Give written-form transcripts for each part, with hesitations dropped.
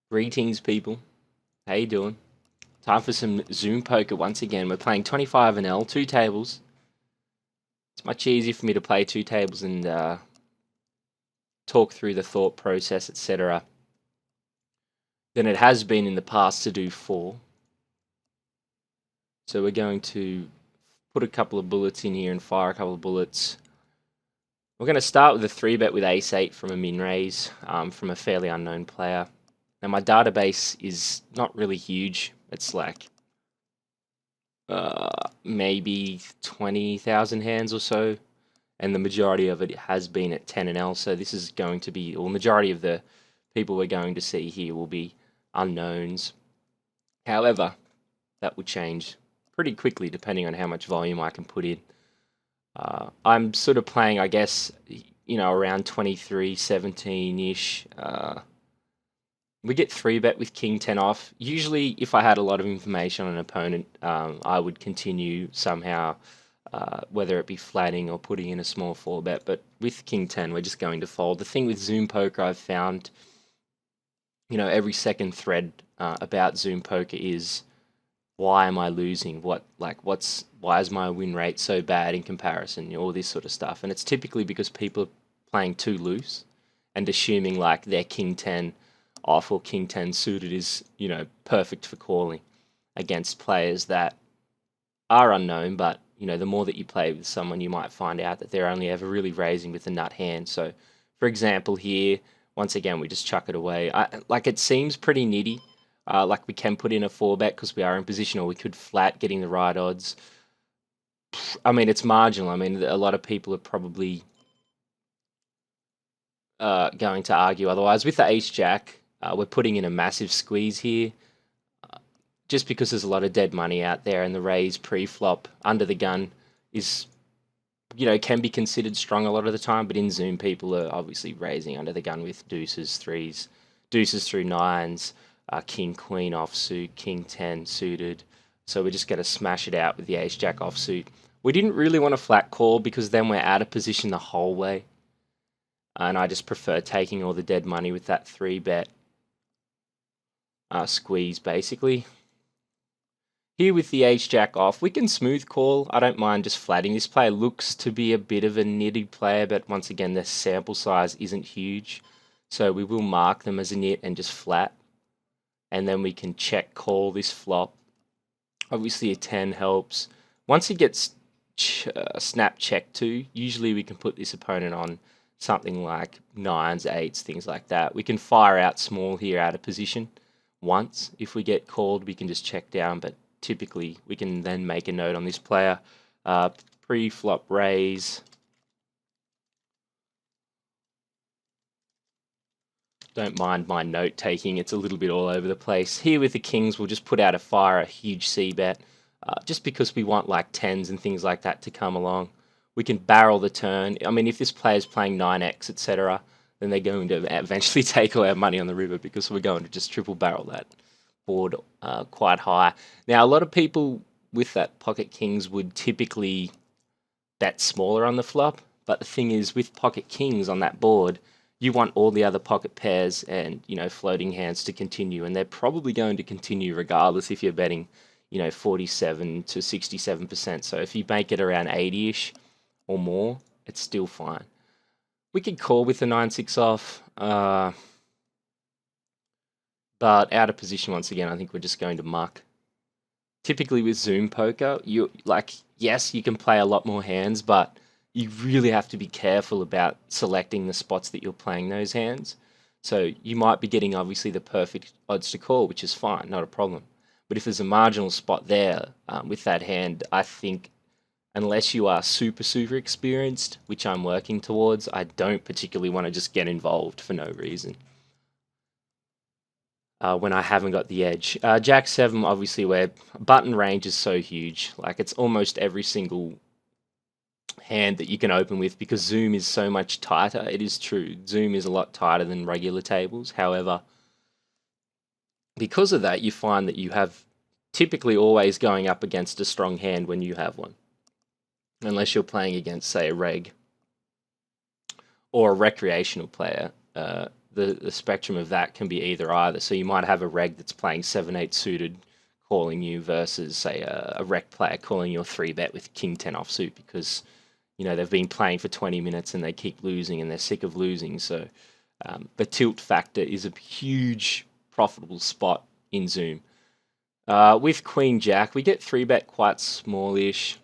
Greetings, people. How you doing? Time for some Zoom poker once again. We're playing 25 and L, two tables. It's much easier for me to play two tables and talk through the thought process, etc., than it has been in the past to do four. So we're going to put a couple of bullets in here and fire a couple of bullets. We're going to start with a 3-bet with ace-8 from a min-raise from a fairly unknown player. Now my database is not really huge. It's like maybe 20,000 hands or so, and the majority of it has been at 10 and L. So this is going to be, or majority of the people we're going to see here will be unknowns. However, that will change pretty quickly depending on how much volume I can put in. I'm sort of playing, I guess, around 23, 17-ish. We get 3-bet with king 10 off. Usually, if I had a lot of information on an opponent, I would continue somehow, whether it be flatting or putting in a small 4-bet. But with king 10, we're just going to fold. The thing with Zoom Poker I've found, every second thread about Zoom Poker is, why am I losing? Why is my win rate so bad in comparison? All this sort of stuff. And it's typically because people are playing too loose and assuming like their king 10 off or king 10 suited is, perfect for calling against players that are unknown. But, the more that you play with someone, you might find out that they're only ever really raising with a nut hand. So, for example, here, once again, we just chuck it away. It seems pretty nitty. We can put in a 4-bet because we are in position, or we could flat getting the right odds. I mean, it's marginal. I mean, a lot of people are probably going to argue otherwise. With the ace-jack, we're putting in a massive squeeze here, just because there's a lot of dead money out there, and the raise pre-flop under the gun is, can be considered strong a lot of the time, but in Zoom, people are obviously raising under the gun with deuces, threes, deuces through nines, king, queen offsuit, king 10 suited. So we're just going to smash it out with the ace-jack offsuit. We didn't really want to flat call because then we're out of position the whole way. And I just prefer taking all the dead money with that 3-bet squeeze, basically. Here with the ace-jack off, we can smooth call. I don't mind just flatting. This player looks to be a bit of a nitty player, but once again, the sample size isn't huge. So we will mark them as a nit and just flat. And then we can check call this flop. Obviously a 10 helps. Once he gets snap check to, usually we can put this opponent on something like 9s, 8s, things like that. We can fire out small here out of position once. If we get called, we can just check down, but typically we can then make a note on this player. Pre-flop raise. Don't mind my note taking, it's a little bit all over the place. Here with the kings, we'll just put out a huge c-bet, just because we want like 10s and things like that to come along. We can barrel the turn. I mean, if this player's playing 9x, etc., then they're going to eventually take all our money on the river because we're going to just triple barrel that board quite high. Now, a lot of people with that pocket kings would typically bet smaller on the flop, but the thing is, with pocket kings on that board, you want all the other pocket pairs and, floating hands to continue, and they're probably going to continue regardless if you're betting, 47 to 67%. So if you make it around 80-ish or more, it's still fine. We could call with the 9-6 off, but out of position once again, I think we're just going to muck. Typically with Zoom poker, yes, you can play a lot more hands, but you really have to be careful about selecting the spots that you're playing those hands. So you might be getting obviously the perfect odds to call, which is fine, not a problem. But if there's a marginal spot there with that hand, I think unless you are super, super experienced, which I'm working towards, I don't particularly want to just get involved for no reason when I haven't got the edge. Jack 7, obviously, where button range is so huge. Like, it's almost every single hand that you can open with because Zoom is so much tighter. It is true. Zoom is a lot tighter than regular tables. However, because of that, you find that you have typically always going up against a strong hand when you have one. Unless you're playing against, say, a reg or a recreational player, the spectrum of that can be either. So you might have a reg that's playing 7-8 suited calling you versus, say, a rec player calling you a 3-bet with king 10 offsuit because, they've been playing for 20 minutes and they keep losing and they're sick of losing. So the tilt factor is a huge profitable spot in Zoom. With Queen Jack, we get 3-bet quite smallish.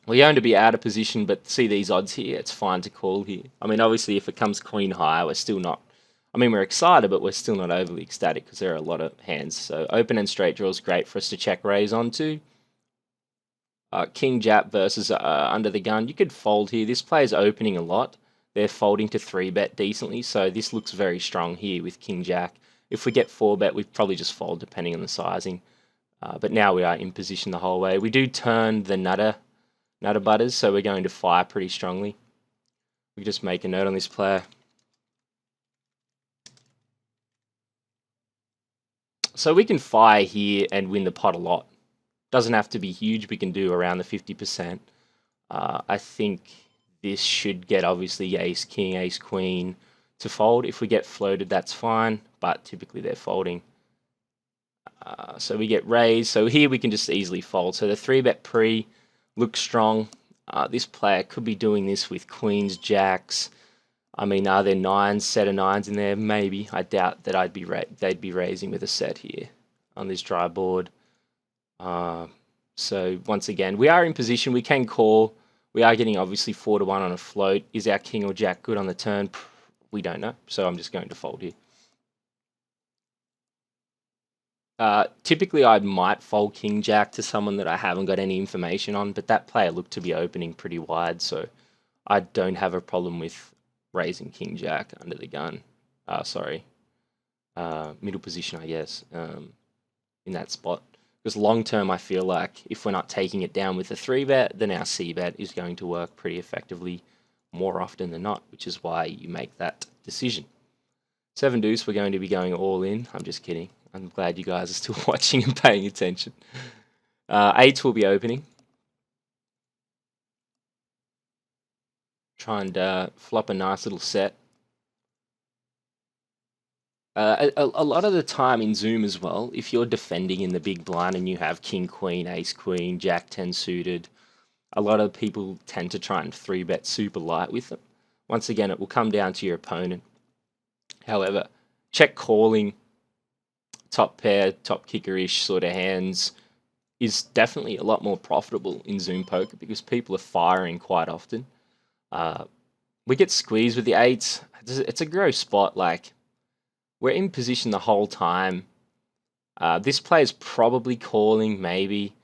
We're going to be out of position, but see these odds here, it's fine to call here. I mean, obviously, if it comes queen high, we're still not... I mean, we're excited, but we're still not overly ecstatic because there are a lot of hands. So open and straight draw is great for us to check raise onto. King Jap versus under the gun. You could fold here. This player's opening a lot. They're folding to 3-bet decently, so this looks very strong here with King Jack. If we get 4-bet, we'd probably just fold depending on the sizing. But now we are in position the whole way. We do turn the nutter butters, so we're going to fire pretty strongly. We just make a note on this player. So we can fire here and win the pot a lot. Doesn't have to be huge. We can do around the 50%. I think this should get obviously ace king, ace queen to fold. If we get floated, that's fine, but typically they're folding. So we get raised. So here we can just easily fold. So the 3-bet pre looks strong. This player could be doing this with queens, jacks. I mean, are there nines, set of nines in there? Maybe. I doubt that they'd be raising with a set here on this dry board. So once again, we are in position. We can call. We are getting obviously 4-1 on a float. Is our king or jack good on the turn? We don't know. So I'm just going to fold here. Typically, I might fold king jack to someone that I haven't got any information on, but that player looked to be opening pretty wide, so I don't have a problem with raising king jack under the gun. Middle position, I guess, in that spot. Because long term, I feel like if we're not taking it down with a 3-bet, then our c-bet is going to work pretty effectively more often than not, which is why you make that decision. 7 deuce, we're going to be going all in. I'm just kidding. I'm glad you guys are still watching and paying attention. 8 will be opening. Try and flop a nice little set. A lot of the time in Zoom as well, if you're defending in the big blind and you have king, queen, ace, queen, jack 10 suited, a lot of people tend to try and 3-bet super light with them. Once again, it will come down to your opponent. However, check calling, top pair, top kicker-ish sort of hands is definitely a lot more profitable in Zoom poker because people are firing quite often. We get squeezed with the 8s. It's a gross spot. Like, we're in position the whole time. This player's probably calling, maybe.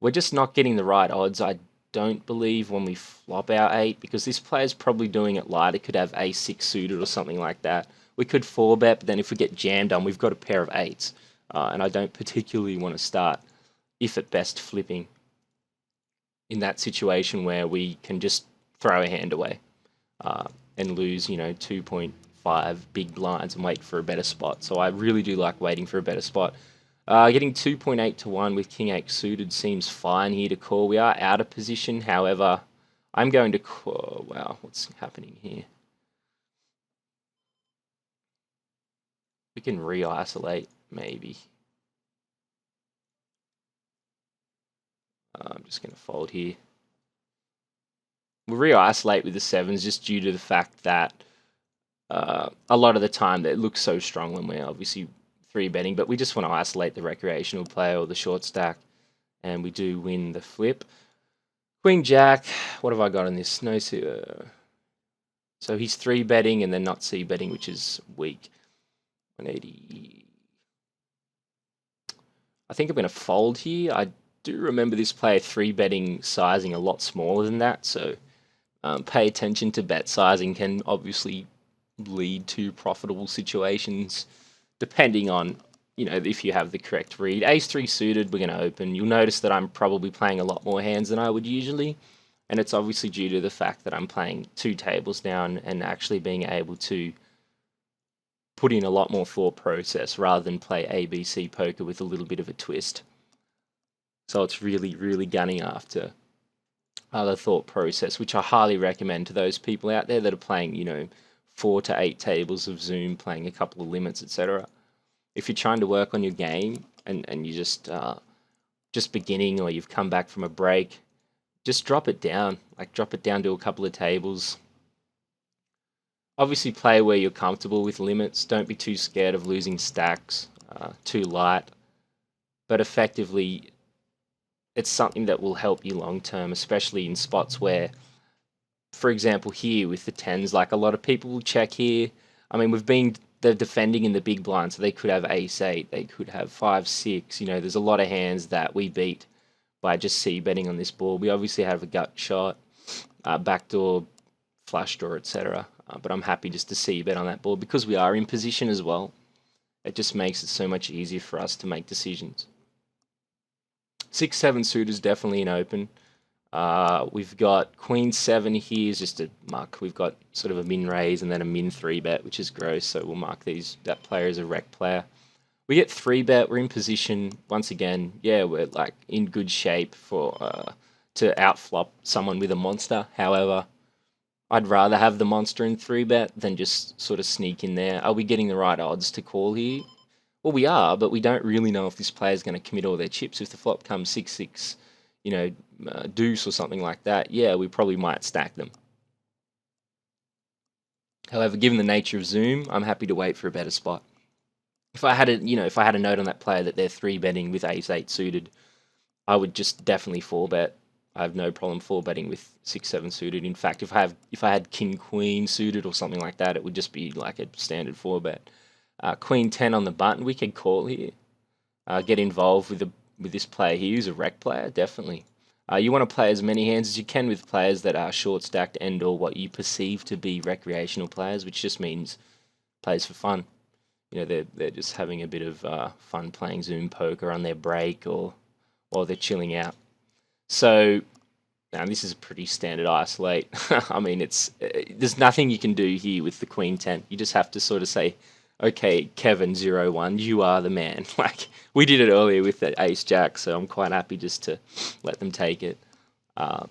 We're just not getting the right odds, I don't believe, when we flop our 8, because this player's probably doing it light. It could have ace 6 suited or something like that. We could 4-bet, but then if we get jammed on, we've got a pair of 8s. And I don't particularly want to start, if at best, flipping in that situation where we can just throw a hand away and lose, 2.5 big blinds and wait for a better spot. So I really do like waiting for a better spot. Getting 2.8 to 1 with king 8 suited seems fine here to call. We are out of position. However, I'm going to call. Wow, what's happening here? We can re-isolate, maybe. I'm just going to fold here. We'll re-isolate with the 7s just due to the fact that a lot of the time it looks so strong when we're obviously 3-betting, but we just want to isolate the recreational player or the short stack, and we do win the flip. Queen Jack, what have I got on this? No, so he's 3-betting and then not c-betting, which is weak. 180. I think I'm going to fold here. I do remember this player 3-betting sizing a lot smaller than that, so pay attention to bet sizing can obviously lead to profitable situations depending on, if you have the correct read. Ace 3 suited, we're going to open. You'll notice that I'm probably playing a lot more hands than I would usually, and it's obviously due to the fact that I'm playing 2 tables down and actually being able to put in a lot more thought process rather than play ABC poker with a little bit of a twist. So it's really, really gunning after the thought process, which I highly recommend to those people out there that are playing, 4 to 8 tables of Zoom, playing a couple of limits, etc. If you're trying to work on your game and you're just beginning, or you've come back from a break, just drop it down. Like, drop it down to a couple of tables. Obviously, play where you're comfortable with limits. Don't be too scared of losing stacks, too light. But effectively, it's something that will help you long term, especially in spots where, for example, here with the tens, like, a lot of people will check here. I mean, they're defending in the big blind, so they could have ace eight, they could have 5-6. There's a lot of hands that we beat by just c betting on this board. We obviously have a gut shot, backdoor, flush draw, etc. But I'm happy just to c bet on that board because we are in position as well. It just makes it so much easier for us to make decisions. 6-7 suited is definitely an open. We've got Queen 7 here is just a muck. We've got sort of a min raise and then a min 3 bet, which is gross. So we'll mark that player as a rec player. We get 3 bet. We're in position once again. Yeah, we're like in good shape to outflop someone with a monster. However, I'd rather have the monster in 3 bet than just sort of sneak in there. Are we getting the right odds to call here? Well, we are, but we don't really know if this player is going to commit all their chips. If the flop comes 6-6, deuce or something like that, yeah, we probably might stack them. However, given the nature of Zoom, I'm happy to wait for a better spot. If I had a note on that player that they're 3 betting with ace 8 suited, I would just definitely 4 bet. I have no problem 4 betting with 6-7 suited. In fact, if I had king queen suited or something like that, it would just be like a standard 4 bet. Queen 10 on the button, we could call here. Get involved with this player here, who's a rec player, definitely. You want to play as many hands as you can with players that are short stacked and or what you perceive to be recreational players, which just means plays for fun. They're just having a bit of fun playing Zoom poker on their break or while they're chilling out. So now this is a pretty standard isolate. I mean, there's nothing you can do here with the Queen 10. You just have to sort of say, okay, Kevin 01, you are the man. Like, we did it earlier with the ace jack, so I'm quite happy just to let them take it.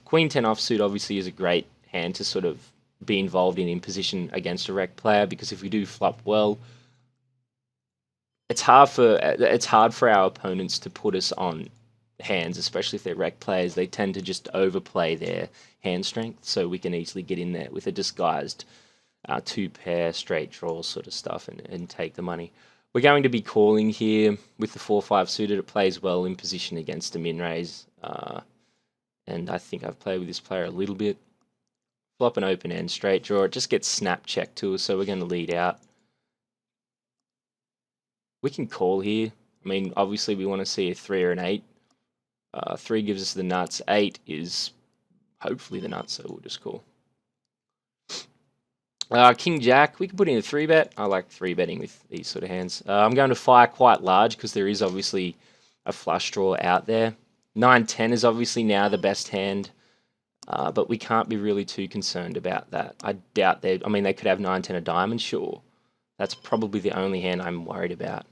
Queen 10 offsuit obviously is a great hand to sort of be involved in position against a rec player, because if we do flop well, it's hard for our opponents to put us on hands, especially if they're rec players. They tend to just overplay their hand strength, so we can easily get in there with a disguised 2-pair straight draw sort of stuff and take the money. We're going to be calling here with the 4-5 suited. It plays well in position against a min raise, and I think I've played with this player a little bit. Flop an open end straight draw. It just gets snap checked to us, so we're going to lead out. We can call here. I mean, obviously we want to see a 3 or an 8. 3 gives us the nuts. 8 is hopefully the nuts, so we'll just call. King Jack, we can put in a 3 bet. I like 3 betting with these sort of hands. I'm going to fire quite large because there is obviously a flush draw out there. 9-10 is obviously now the best hand, but we can't be really too concerned about that. I doubt they could have 9-10 of diamonds, sure. That's probably the only hand I'm worried about.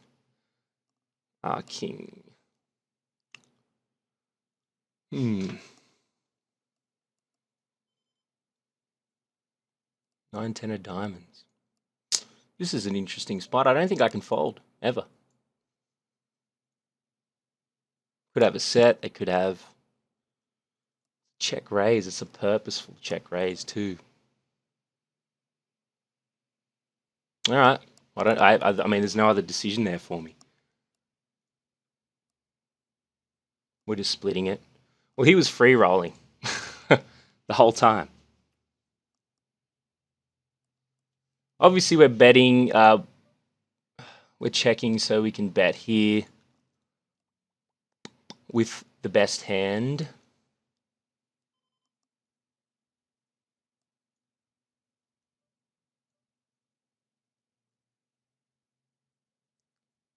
King. 9-10 of diamonds. This is an interesting spot. I don't think I can fold, ever. Could have a set. They could have check raise. It's a purposeful check raise too. All right. I mean, there's no other decision there for me. We're just splitting it. Well, he was free rolling the whole time. Obviously, we're betting. We're checking so we can bet here with the best hand.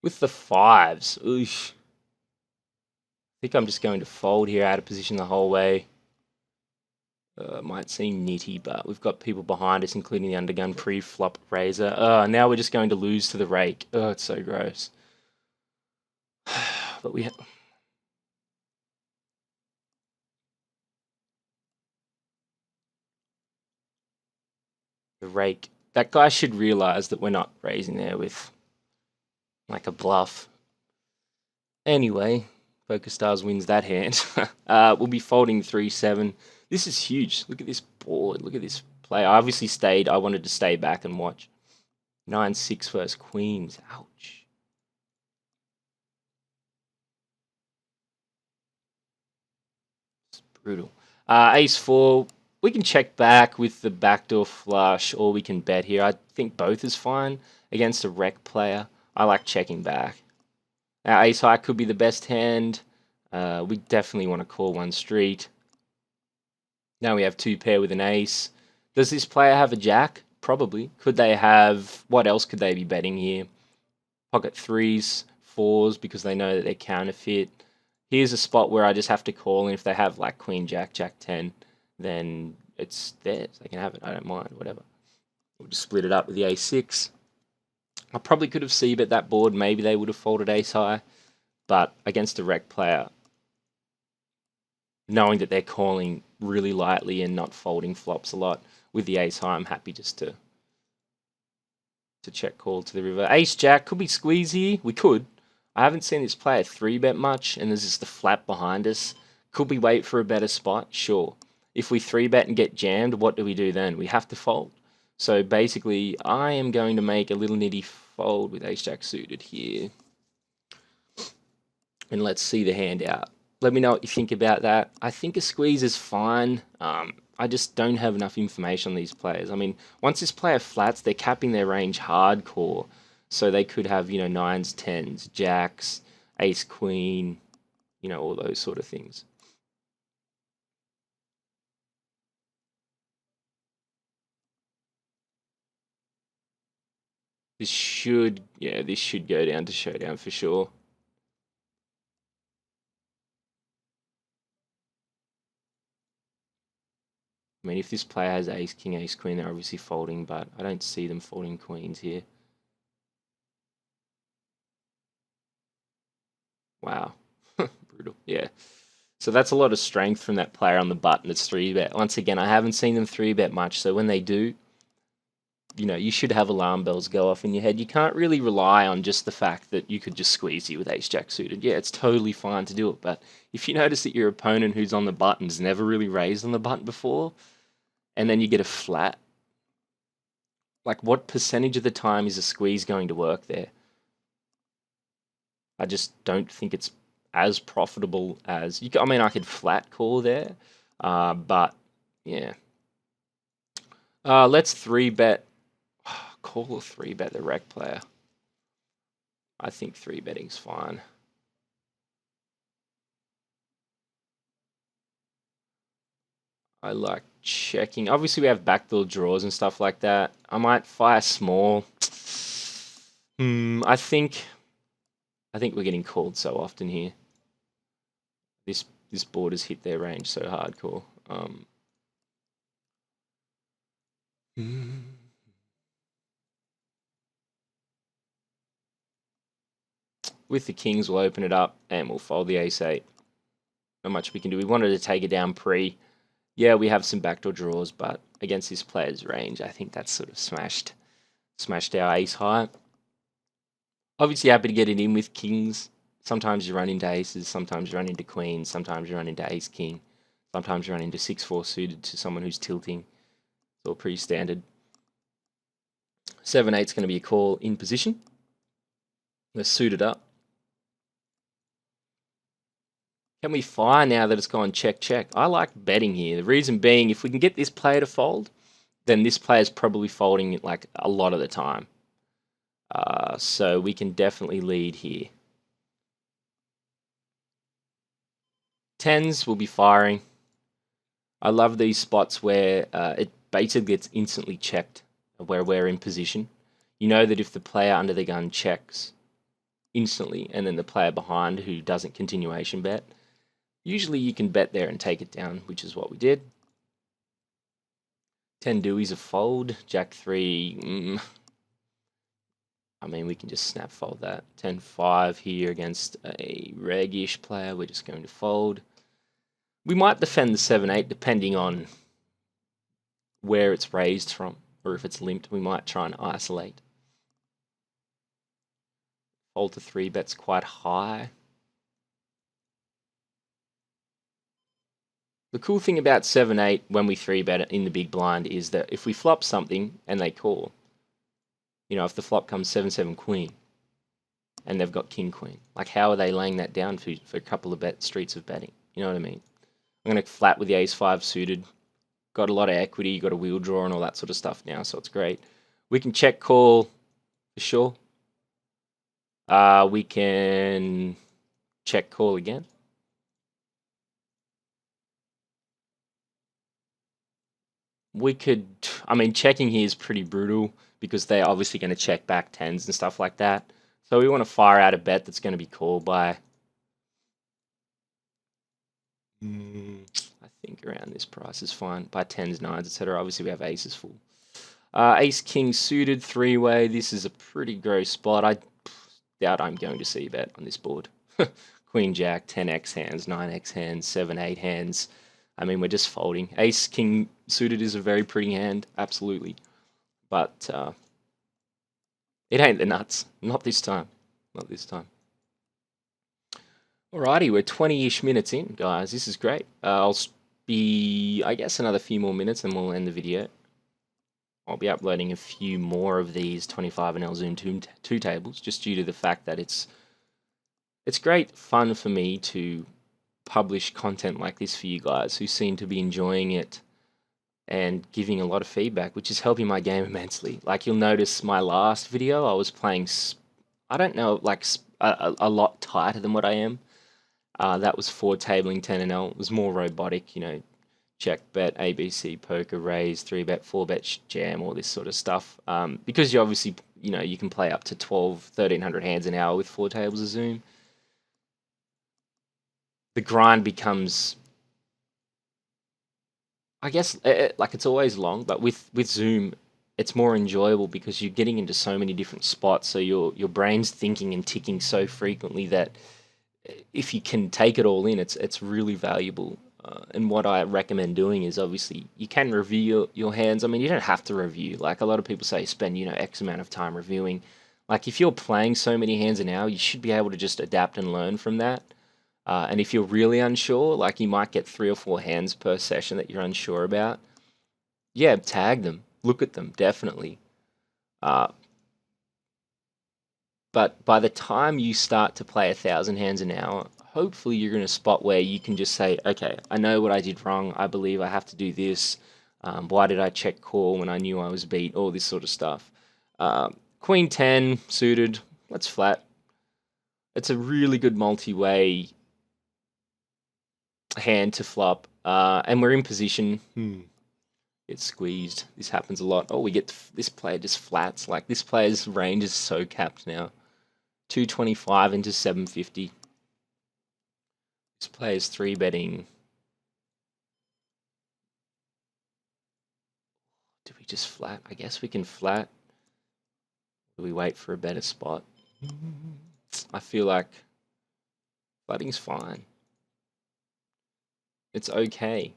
With the 5s. Oosh. I think I'm just going to fold here, out of position the whole way. Might seem nitty, but we've got people behind us, including the undergun pre-flop raiser. Now we're just going to lose to the rake. Oh, it's so gross. But we the rake That guy should realize that we're not raising there with like a bluff. Anyway, Pokerstars wins that hand. We'll be folding 3-7. This is huge. Look at this board. Look at this play. I obviously stayed. I wanted to stay back and watch. 9-6 versus queens. Ouch. It's brutal. Ace-4. We can check back with the backdoor flush, or we can bet here. I think both is fine against a rec player. I like checking back. Now, ace-high could be the best hand. We definitely want to call one street. Now we have two pair with an ace. Does this player have a jack? Probably. Could they have... What else could they be betting here? Pocket 3s, 4s, because they know that they're counterfeit. Here's a spot where I just have to call, and if they have like queen, jack, jack 10, then it's theirs. They can have it. I don't mind. Whatever. We'll just split it up with the a6. I probably could have c-bet that board. Maybe they would have folded ace-high. But against a rec player, knowing that they're calling really lightly and not folding flops a lot with the ace-high, I'm happy just to check call to the river. Ace-jack, could we squeeze here? We could. I haven't seen this player 3-bet much, and there's just the flap behind us. Could we wait for a better spot? Sure. If we 3-bet and get jammed, what do we do then? We have to fold. So basically, I am going to make a little nitty fold with ace-jack suited here. And let's see the hand out. Let me know what you think about that. I think a squeeze is fine. I just don't have enough information on these players. I mean, once this player flats, they're capping their range hardcore. So they could have, 9s, 10s, jacks, ace, queen, all those sort of things. This should go down to showdown for sure. I mean, if this player has ace, king, ace, queen, they're obviously folding, but I don't see them folding queens here. Wow. Brutal. Yeah. So that's a lot of strength from that player on the button. It's 3-bet. Once again, I haven't seen them 3-bet much, so when they do, you should have alarm bells go off in your head. You can't really rely on just the fact that you could just squeeze you with ace-jack suited. Yeah, it's totally fine to do it, but if you notice that your opponent who's on the button's never really raised on the button before, and then you get a flat, like what percentage of the time is a squeeze going to work there? I just don't think it's as profitable as you. I mean, I could flat call there, but yeah. Let's 3-bet. Call or 3-bet the rec player. I think 3-betting's fine. I like checking. Obviously, we have backdoor draws and stuff like that. I might fire small. I think we're getting called so often here. This board has hit their range so hardcore. With the kings, we'll open it up and we'll fold the ace-8. Not much we can do. We wanted to take it down pre. Yeah, we have some backdoor draws, but against this player's range, I think that's sort of smashed our ace-high. Obviously happy to get it in with kings. Sometimes you run into aces, sometimes you run into queens, sometimes you run into ace-king, sometimes you run into 6-4 suited to someone who's tilting. It's all pretty standard. 7-8's going to be a call in position. Let's suit it up. Can we fire now that it's gone check, check? I like betting here. The reason being, if we can get this player to fold, then this player's probably folding like a lot of the time. So we can definitely lead here. 10s will be firing. I love these spots where it basically gets instantly checked where we're in position. You know that if the player under the gun checks instantly and then the player behind who doesn't continuation bet, usually you can bet there and take it down, which is what we did. 10 dewey's a fold. Jack 3, I mean, we can just snap fold that. 10-5 here against a reg-ish player. We're just going to fold. We might defend the 7-8 depending on where it's raised from. or if it's limped, we might try and isolate. Fold to 3-bet's quite high. The cool thing about 7-8 when we 3-bet it in the big blind is that if we flop something and they call, you know, if the flop comes 7-7 queen and they've got king queen, like how are they laying that down for a couple of streets of betting? You know what I mean? I'm going to flat with the ace-5 suited. Got a lot of equity, got a wheel draw and all that sort of stuff now, so it's great. We can check call for sure. We can check call again. We could, I mean, checking here is pretty brutal because they're obviously going to check back tens and stuff like that. So we want to fire out a bet that's going to be called by, I think around this price is fine, by tens, nines, etc. Obviously we have aces full. Ace king suited 3-way. This is a pretty gross spot. I doubt I'm going to see bet on this board. Queen jack, 10x hands, 9x hands, 7-8 hands. I mean, we're just folding. Ace king suited is a very pretty hand, absolutely. But it ain't the nuts. Not this time. Not this time. Alrighty, we're 20-ish minutes in, guys. This is great. I'll be, I guess, another few more minutes and we'll end the video. I'll be uploading a few more of these 25NL Zoom 2 tables, just due to the fact that it's great fun for me to publish content like this for you guys who seem to be enjoying it and giving a lot of feedback, which is helping my game immensely. Like you'll notice my last video, I was playing, I don't know, like a lot tighter than what I am. That was 4 tabling 10NL. It was more robotic, you know, check, bet, ABC, poker, raise, 3-bet, 4-bet, jam, all this sort of stuff. Because you obviously, you know, you can play up to 1,300 hands an hour with 4 tables of Zoom. The grind becomes, I guess, like it's always long, but with Zoom, it's more enjoyable because you're getting into so many different spots. So your brain's thinking and ticking so frequently that if you can take it all in, it's really valuable. And what I recommend doing is obviously you can review your hands. I mean, you don't have to review. Like a lot of people say, spend, you know, X amount of time reviewing. Like if you're playing so many hands an hour, you should be able to just adapt and learn from that. And if you're really unsure, like you might get 3 or 4 hands per session that you're unsure about. Yeah, tag them, look at them, definitely. But by the time you start to play 1,000 hands an hour, hopefully you're in a spot where you can just say, okay, I know what I did wrong. I believe I have to do this. Why did I check call when I knew I was beat? All this sort of stuff. Queen 10 suited, that's flat. It's a really good multi-way hand to flop, and we're in position. It's squeezed. This happens a lot. Oh, we get this player just flats. Like this player's range is so capped now. 225 into 750. This player's 3-betting. Do we just flat? I guess we can flat. Do we wait for a better spot? I feel like flatting's fine. It's okay.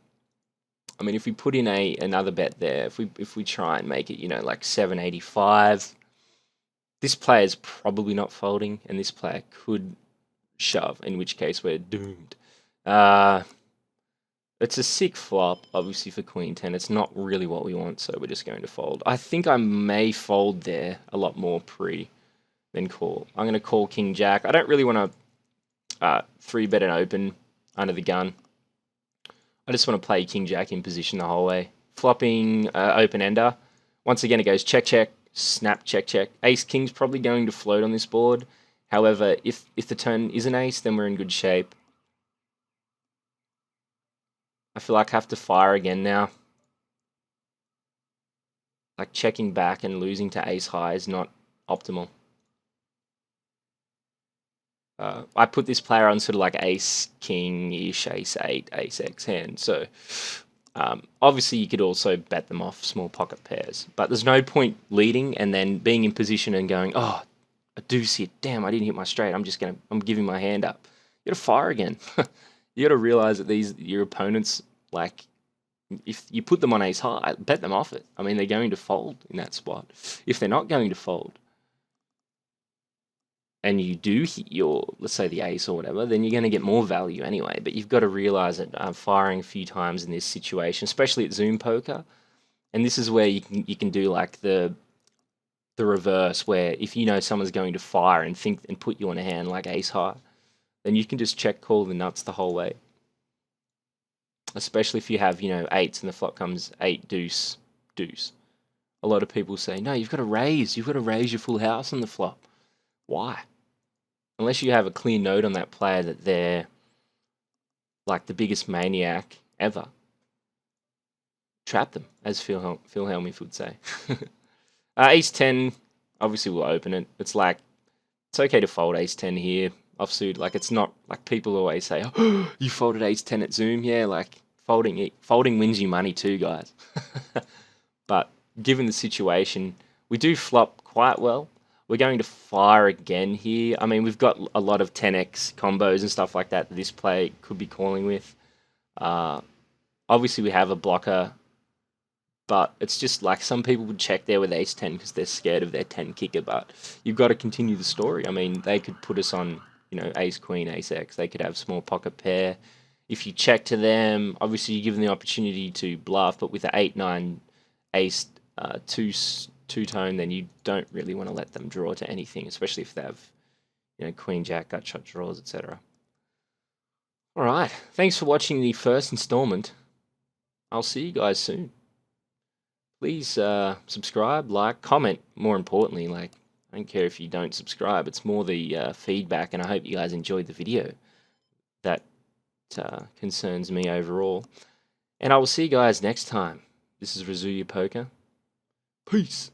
I mean, if we put in another bet there, if we try and make it, you know, like 785, this player's probably not folding, and this player could shove, in which case we're doomed. It's a sick flop, obviously, for Queen 10. It's not really what we want, so we're just going to fold. I think I may fold there a lot more pre than call. I'm going to call King Jack. I don't really want to 3-bet an open under the gun. I just want to play King Jack in position the whole way. Flopping open ender. Once again, it goes check, check, snap, check, check. Ace King's probably going to float on this board. However, if the turn is an ace, then we're in good shape. I feel like I have to fire again now. Like checking back and losing to ace high is not optimal. I put this player on sort of like ace king-ish, ace 8, ace x hand. So obviously you could also bet them off small pocket pairs. But there's no point leading and then being in position and going, oh, a deuce hit. Damn, I didn't hit my straight. I'm giving my hand up. You got to fire again. You got to realize that your opponents, like, If you put them on ace high, bet them off it. I mean, they're going to fold in that spot. If they're not going to fold, and you do hit your, let's say the ace or whatever, then you're going to get more value anyway. But you've got to realize that firing a few times in this situation, especially at Zoom poker, and this is where you can do like the reverse, where if you know someone's going to fire and think and put you on a hand like ace high, then you can just check call the nuts the whole way. Especially if you have, eights and the flop comes eight, deuce, deuce. A lot of people say, no, you've got to raise your full house on the flop. Why? Unless you have a clear note on that player that they're like the biggest maniac ever. Trap them, as Phil Hellmuth would say. Ace 10, obviously we'll open it. It's okay to fold ace 10 here, offsuit. Like, it's not, like people always say, oh, you folded ace 10 at Zoom. Yeah, like, folding wins you money too, guys. But given the situation, we do flop quite well. We're going to fire again here. I mean, we've got a lot of 10x combos and stuff like that this play could be calling with. Obviously, we have a blocker, but it's just like some people would check there with ace 10 because they're scared of their 10 kicker. But you've got to continue the story. I mean, they could put us on, ace queen, ace x. They could have small pocket pair. If you check to them, obviously you give them the opportunity to bluff, but with the 8-9 ace two-tone, then you don't really want to let them draw to anything, especially if they have, queen, jack, gut shot draws, etc. All right. Thanks for watching the first installment. I'll see you guys soon. Please subscribe, like, comment. More importantly, like, I don't care if you don't subscribe. It's more the feedback, and I hope you guys enjoyed the video. That concerns me overall. And I will see you guys next time. This is Razuya Poker. Peace.